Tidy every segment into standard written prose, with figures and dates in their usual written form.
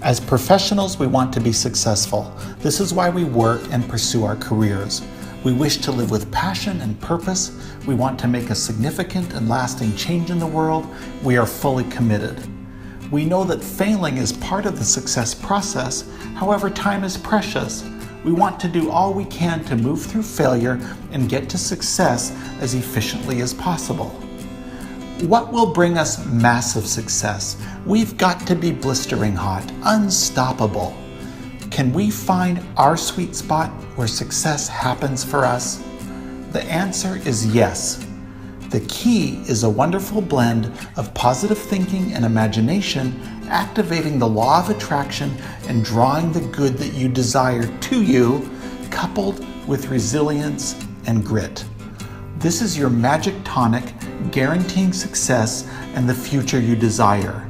As professionals, we want to be successful. This is why we work and pursue our careers. We wish to live with passion and purpose. We want to make a significant and lasting change in the world. We are fully committed. We know that failing is part of the success process. However, time is precious. We want to do all we can to move through failure and get to success as efficiently as possible. What will bring us massive success? We've got to be blistering hot, unstoppable. Can we find our sweet spot where success happens for us? The answer is yes. The key is a wonderful blend of positive thinking and imagination, activating the law of attraction and drawing the good that you desire to you, coupled with resilience and grit. This is your magic tonic, guaranteeing success and the future you desire.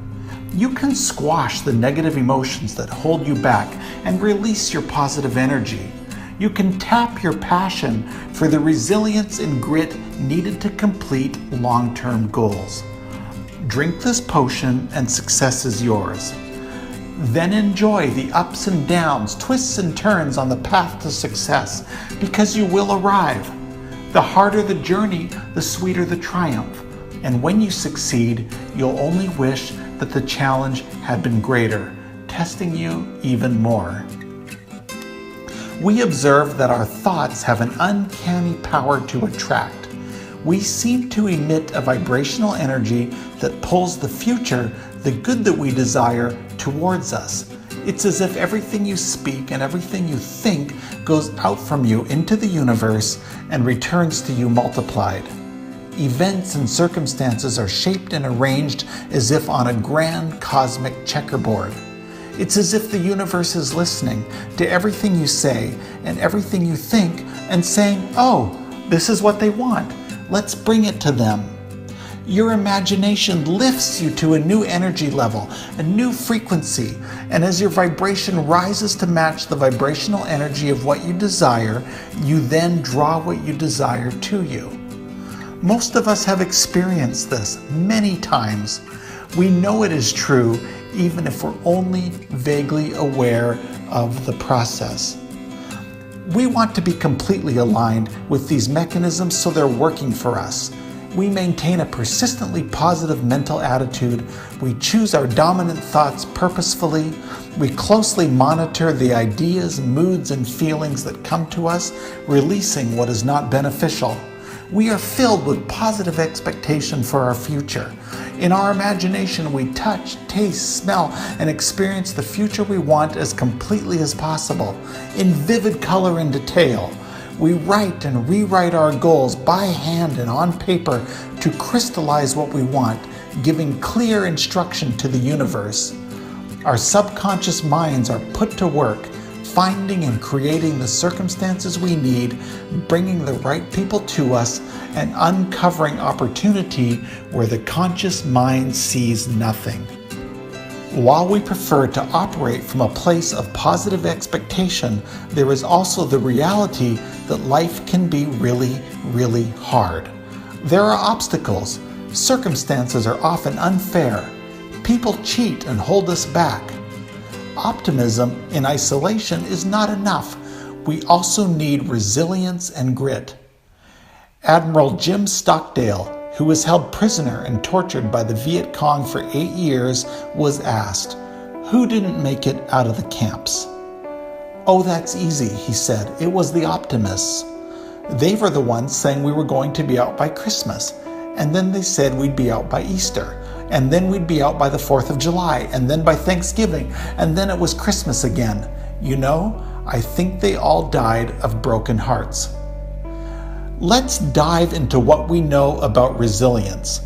You can squash the negative emotions that hold you back and release your positive energy. You can tap your passion for the resilience and grit needed to complete long-term goals. Drink this potion and success is yours. Then enjoy the ups and downs, twists and turns on the path to success, because you will arrive. The harder the journey, the sweeter the triumph. And when you succeed, you'll only wish that the challenge had been greater, testing you even more. We observe that our thoughts have an uncanny power to attract. We seem to emit a vibrational energy that pulls the future, the good that we desire, towards us. It's as if everything you speak and everything you think goes out from you into the universe and returns to you multiplied. Events and circumstances are shaped and arranged as if on a grand cosmic checkerboard. It's as if the universe is listening to everything you say and everything you think and saying, "Oh, this is what they want. Let's bring it to them." Your imagination lifts you to a new energy level, a new frequency, and as your vibration rises to match the vibrational energy of what you desire, you then draw what you desire to you. Most of us have experienced this many times. We know it is true, even if we're only vaguely aware of the process. We want to be completely aligned with these mechanisms so they're working for us. We maintain a persistently positive mental attitude. We choose our dominant thoughts purposefully. We closely monitor the ideas, moods, and feelings that come to us, releasing what is not beneficial. We are filled with positive expectation for our future. In our imagination, we touch, taste, smell, and experience the future we want as completely as possible, in vivid color and detail. We write and rewrite our goals by hand and on paper to crystallize what we want, giving clear instruction to the universe. Our subconscious minds are put to work, finding and creating the circumstances we need, bringing the right people to us, and uncovering opportunity where the conscious mind sees nothing. While we prefer to operate from a place of positive expectation, there is also the reality that life can be really, really hard. There are obstacles. Circumstances are often unfair. People cheat and hold us back. Optimism in isolation is not enough. We also need resilience and grit. Admiral Jim Stockdale, who was held prisoner and tortured by the Viet Cong for 8 years, was asked, "Who didn't make it out of the camps?" "Oh, that's easy," he said. "It was the optimists. They were the ones saying we were going to be out by Christmas, and then they said we'd be out by Easter, and then we'd be out by the 4th of July, and then by Thanksgiving, and then it was Christmas again. You know, I think they all died of broken hearts." Let's dive into what we know about resilience.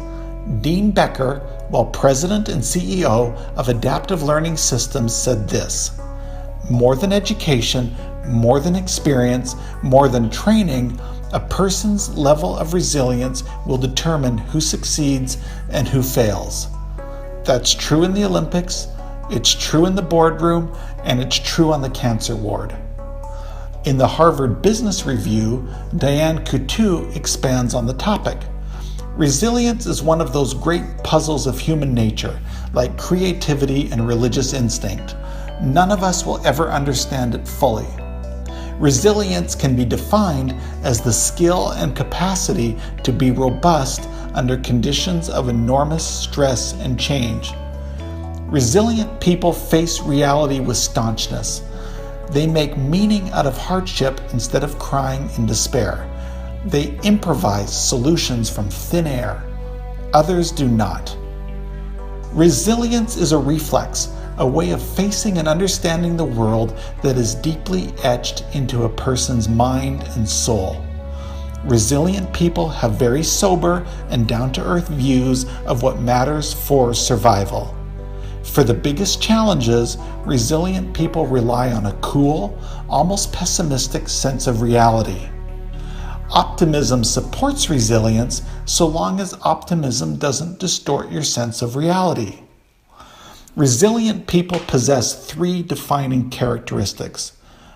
Dean Becker, while president and CEO of Adaptive Learning Systems, said this: "More than education, more than experience, more than training, a person's level of resilience will determine who succeeds and who fails." That's true in the Olympics, it's true in the boardroom, and it's true on the cancer ward. In the Harvard Business Review, Diane Coutu expands on the topic. Resilience is one of those great puzzles of human nature, like creativity and religious instinct. none of us will ever understand it fully. Resilience can be defined as the skill and capacity to be robust under conditions of enormous stress and change. Resilient people face reality with staunchness. They make meaning out of hardship instead of crying in despair. They improvise solutions from thin air. Others do not. Resilience is a reflex, a way of facing and understanding the world that is deeply etched into a person's mind and soul. Resilient people have very sober and down-to-earth views of what matters for survival. For the biggest challenges, resilient people rely on a cool, almost pessimistic sense of reality. Optimism supports resilience so long as optimism doesn't distort your sense of reality. Resilient people possess three defining characteristics.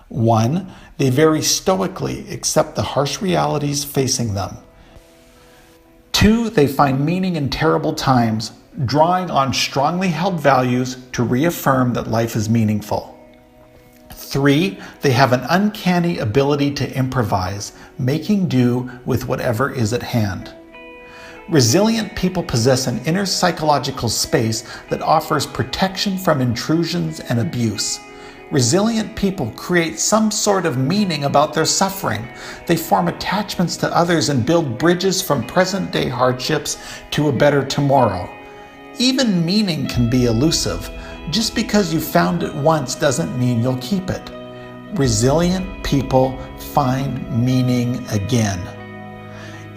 1, they very stoically accept the harsh realities facing them. 2, they find meaning in terrible times, drawing on strongly held values to reaffirm that life is meaningful. 3, they have an uncanny ability to improvise, making do with whatever is at hand. Resilient people possess an inner psychological space that offers protection from intrusions and abuse. Resilient people create some sort of meaning about their suffering. They form attachments to others and build bridges from present-day hardships to a better tomorrow. Even meaning can be elusive. Just because you found it once doesn't mean you'll keep it. Resilient people find meaning again.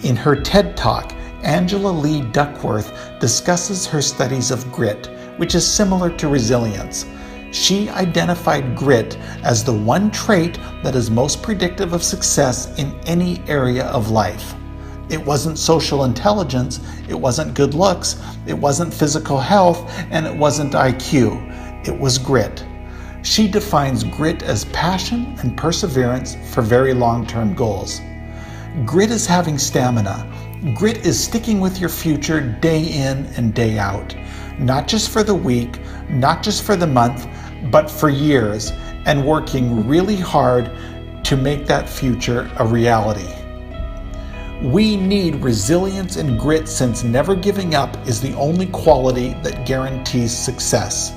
In her TED Talk, Angela Lee Duckworth discusses her studies of grit, which is similar to resilience. She identified grit as the one trait that is most predictive of success in any area of life. It wasn't social intelligence, it wasn't good looks, it wasn't physical health, and it wasn't IQ. It was grit. She defines grit as passion and perseverance for very long-term goals. Grit is having stamina. Grit is sticking with your future day in and day out, not just for the week, not just for the month, but for years, and working really hard to make that future a reality. We need resilience and grit, since never giving up is the only quality that guarantees success.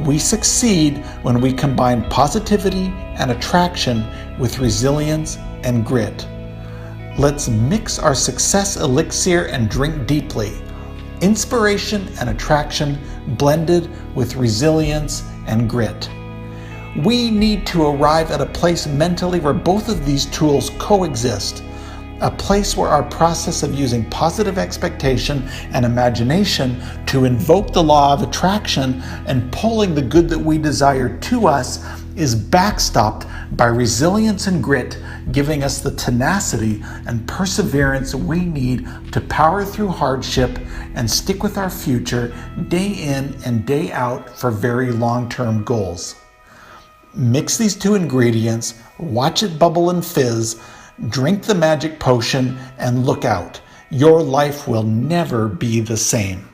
We succeed when we combine positivity and attraction with resilience and grit. Let's mix our success elixir and drink deeply. Inspiration and attraction blended with resilience and grit. We need to arrive at a place mentally where both of these tools coexist. A place where our process of using positive expectation and imagination to invoke the law of attraction and pulling the good that we desire to us is backstopped by resilience and grit, giving us the tenacity and perseverance we need to power through hardship and stick with our future day in and day out for very long-term goals. Mix these two ingredients, watch it bubble and fizz, drink the magic potion, and look out. Your life will never be the same.